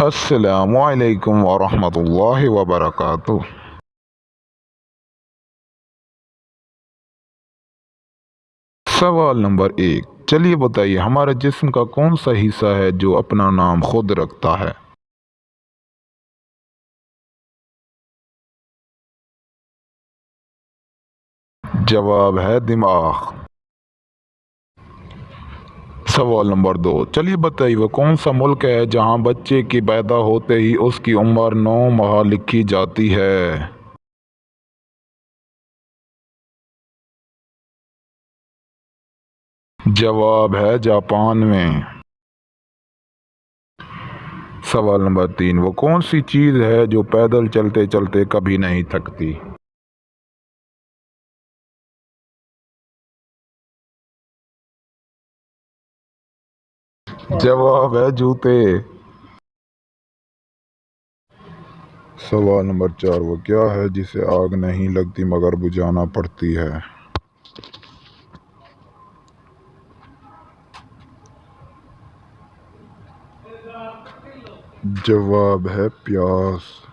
अस्सलामु अलैकुम वरहमतुल्लाहि वबरकातुह। सवाल नंबर 1, चलिए बताइए हमारे जिस्म का कौन सा हिस्सा है जो अपना नाम खुद रखता है। जवाब है दिमाग। सवाल नंबर 2, चलिए बताइए वो कौन सा मुल्क है जहां बच्चे के पैदा होते ही उसकी उम्र 9 माह लिखी जाती है। जवाब है जापान में। सवाल नंबर 3, वो कौन सी चीज़ है जो पैदल चलते चलते कभी नहीं थकती। जवाब है जूते। सवाल नंबर 4, वो क्या है जिसे आग नहीं लगती मगर बुझाना पड़ती है। जवाब है प्यास।